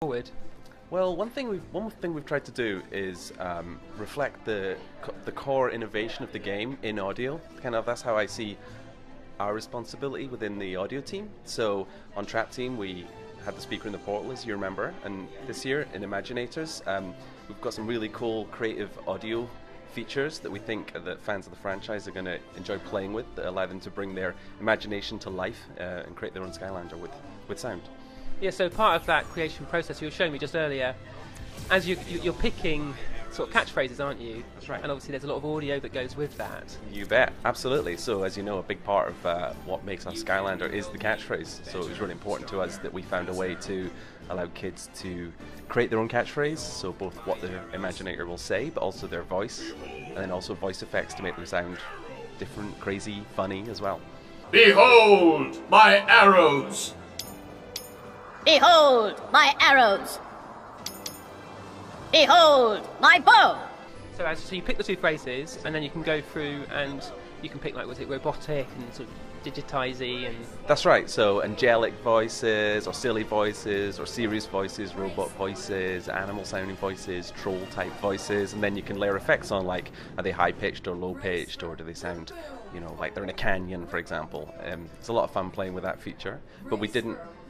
Forward. Well, one thing we've tried to do is reflect the core innovation of the game in audio. Kind of that's how I see our responsibility within the audio team. So on Trap Team, we had the speaker in the portal, as you remember, and this year in Imaginators, we've got some really cool creative audio features that we think that fans of the franchise are going to enjoy playing with, that allow them to bring their imagination to life and create their own Skylander with sound. Yeah, so part of that creation process you were showing me just earlier, as you're picking sort of catchphrases, aren't you? That's right. And obviously there's a lot of audio that goes with that. You bet, absolutely. So as you know, a big part of what makes us Skylander is the catchphrase. So it was really important to us that we found a way to allow kids to create their own catchphrase, so both what their Imaginator will say, but also their voice, and then also voice effects to make them sound different, crazy, funny as well. Behold my arrows! Behold my arrows! Behold my bow! So you pick the two phrases, and then you can go through and you can pick, like, was it robotic and sort of digitizy and... That's right, so angelic voices, or silly voices, or serious voices, robot voices, animal sounding voices, troll type voices, and then you can layer effects on, like, are they high pitched or low pitched, or do they sound, you know, like they're in a canyon, for example. It's a lot of fun playing with that feature, but we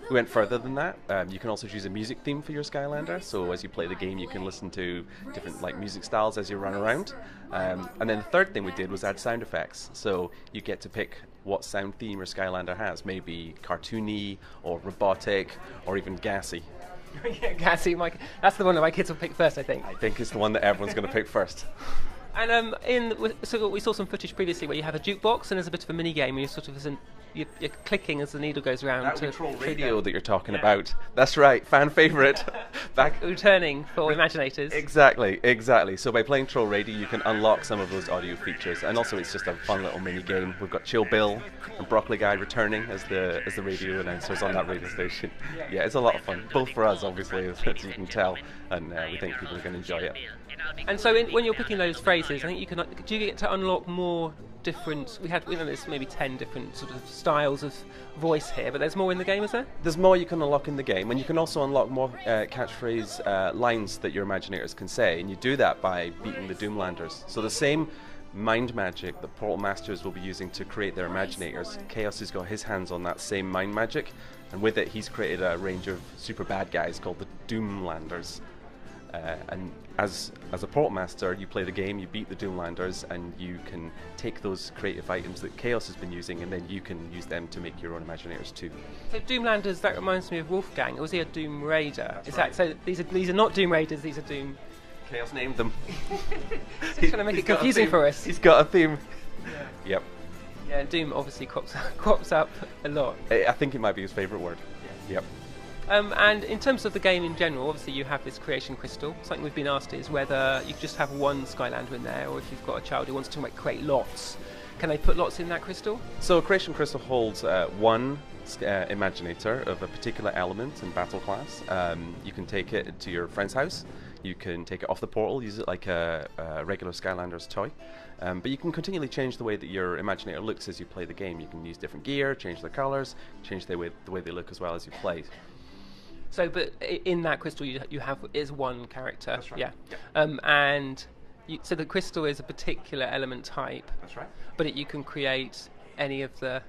went further than that. You can also choose a music theme for your Skylander, so as you play the game you can listen to different music styles as you run around. And then the third thing we did was add sound effects, so you get to pick what sound theme your Skylander has, maybe cartoony or robotic or even gassy. Yeah, gassy, that's the one that my kids will pick first, I think. I think it's the one that everyone's going to pick first. And so we saw some footage previously where you have a jukebox and there's a bit of a mini game and you're clicking as the needle goes around. That control radio that you're talking about. That's right, fan favourite. Back returning for Imaginators. Exactly. So by playing Troll Radio, you can unlock some of those audio features, and also it's just a fun little mini game. We've got Chill Bill and Broccoli Guy returning as the radio announcers on that radio station. Yeah, it's a lot of fun, both for us, obviously, as you can tell, and we think people are going to enjoy it. And so when you're picking those phrases, I think do you get to unlock more different? There's maybe 10 different sort of styles of voice here, but there's more in the game, is there? There's more you can unlock in the game, and you can also unlock more catchphrase lines that your Imaginators can say, and you do that by beating the Doomlanders. So the same mind magic that Portal Masters will be using to create their Imaginators, Chaos has got his hands on that same mind magic, and with it he's created a range of super bad guys called the Doomlanders. And as a Portal Master, you play the game, you beat the Doomlanders, and you can take those creative items that Chaos has been using, and then you can use them to make your own Imaginators too. So Doomlanders, that reminds me of Wolfgang. Or was he a Doom Raider? That's right. So these are not Doom Raiders, these are Doom... Chaos named them. He's trying to make it confusing for us. He's got a theme. Yeah. Yep. Yeah, Doom obviously crops up a lot. I think it might be his favourite word. Yeah. Yep. And in terms of the game in general, obviously you have this creation crystal. Something we've been asked is whether you just have one Skylander in there, or if you've got a child who wants to create lots, can they put lots in that crystal? So a creation crystal holds one Imaginator of a particular element and battle class. You can take it to your friend's house. You can take it off the portal, use it like a regular Skylander's toy. But you can continually change the way that your Imaginator looks as you play the game. You can use different gear, change their colours, change the way they look as well as you play. So, but in that crystal you have is one character. That's right. Yeah. So the crystal is a particular element type. That's right. But you can create any of the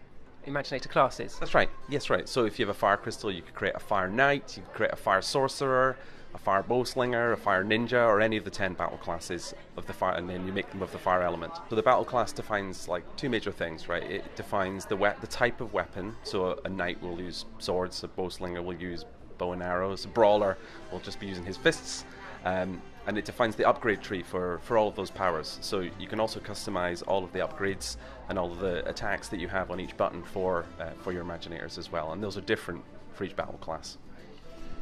Imaginator classes. That's right. Yes, right. So if you have a fire crystal, you could create a fire knight, you could create a fire sorcerer, a fire bowslinger, a fire ninja, or any of the 10 battle classes of the fire, and then you make them of the fire element. So the battle class defines like two major things, right? It defines the type of weapon. So a knight will use swords, a bowslinger will use bow and arrows, a brawler will just be using his fists, and it defines the upgrade tree for all of those powers. So you can also customize all of the upgrades and all of the attacks that you have on each button for your Imaginators as well, and those are different for each battle class.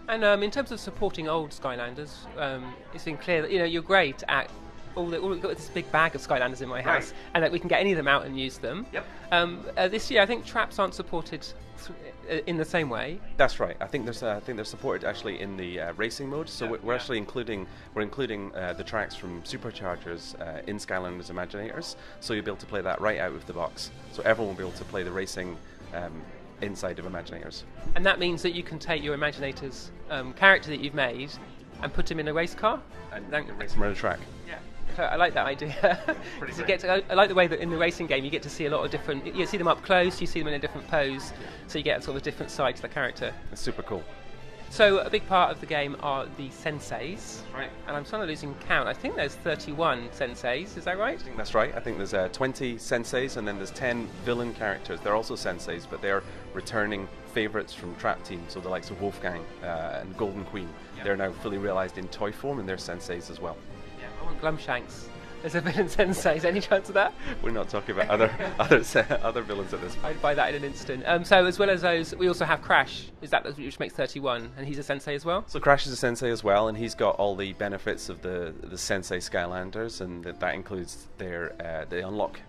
And in terms of supporting old Skylanders, it's been clear that you're great at we've got this big bag of Skylanders in my house, and that we can get any of them out and use them. Yep. This year, I think traps aren't supported in the same way. That's right. I think they're supported actually in the racing mode. So we're actually including the tracks from Superchargers in Skylanders Imaginators. So you'll be able to play that right out of the box. So everyone will be able to play the racing inside of Imaginators. And that means that you can take your Imaginators character that you've made and put him in a race car. And race them around the track. Yeah. I like that idea. I like the way that in the racing game you get to see a lot of different. You see them up close, you see them in a different pose, so you get sort of a different side to the character. It's super cool. So a big part of the game are the senseis, Right. and I'm sort of losing count. I think there's 31 senseis. Is that right? I think that's right. I think there's 20 senseis, and then there's 10 villain characters. They're also senseis, but they're returning favourites from Trap Team, so the likes of Wolfgang and Golden Queen. Yeah. They're now fully realised in toy form, and they're senseis as well. Yeah. I want Glumshanks. There's a villain sensei. Is any chance of that? We're not talking about other villains at this point. I'd buy that in an instant. So as well as those, we also have Crash. Is that which makes 31, and he's a sensei as well? So Crash is a sensei as well, and he's got all the benefits of the sensei Skylanders, and that includes they unlock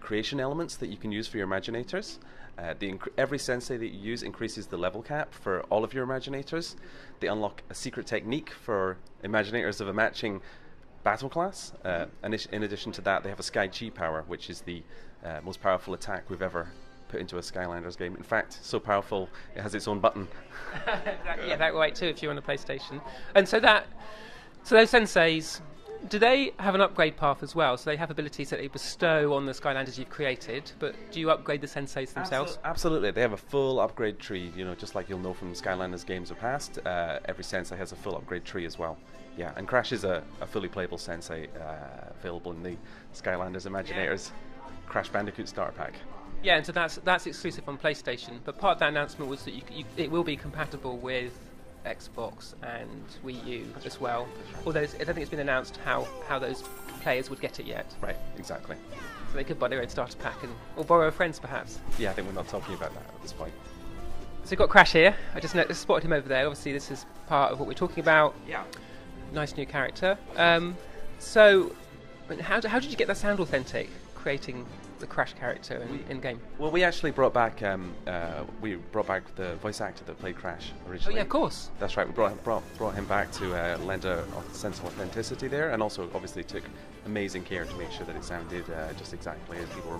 creation elements that you can use for your Imaginators. Every sensei that you use increases the level cap for all of your Imaginators. They unlock a secret technique for Imaginators of a matching battle class, and in addition to that, they have a Sky Chi power, which is the most powerful attack we've ever put into a Skylanders game. In fact, so powerful it has its own button. Yeah, that right too if you're on a PlayStation. And so those senseis, do they have an upgrade path as well? So they have abilities that they bestow on the Skylanders you've created, but do you upgrade the senseis themselves? Absolutely, they have a full upgrade tree. Just like you'll know from Skylanders games of past. Every sensei has a full upgrade tree as well. Yeah, and Crash is a fully playable sensei available in the Skylanders Imaginators Crash Bandicoot Starter Pack. Yeah, and so that's exclusive on PlayStation. But part of that announcement was that it will be compatible with Xbox and Wii U as well. Although I don't think it's been announced how those players would get it yet. Right, exactly. So they could buy their own starter pack or borrow a friend's perhaps. Yeah, I think we're not talking about that at this point. So we've got Crash here. I just spotted him over there. Obviously, this is part of what we're talking about. Yeah. Nice new character. So, how did you get that sound authentic, creating the Crash character in game? Well, we actually brought back the voice actor that played Crash originally. Oh yeah, of course. That's right. We brought him back to lend a sense of authenticity there, and also obviously took amazing care to make sure that it sounded just exactly as people were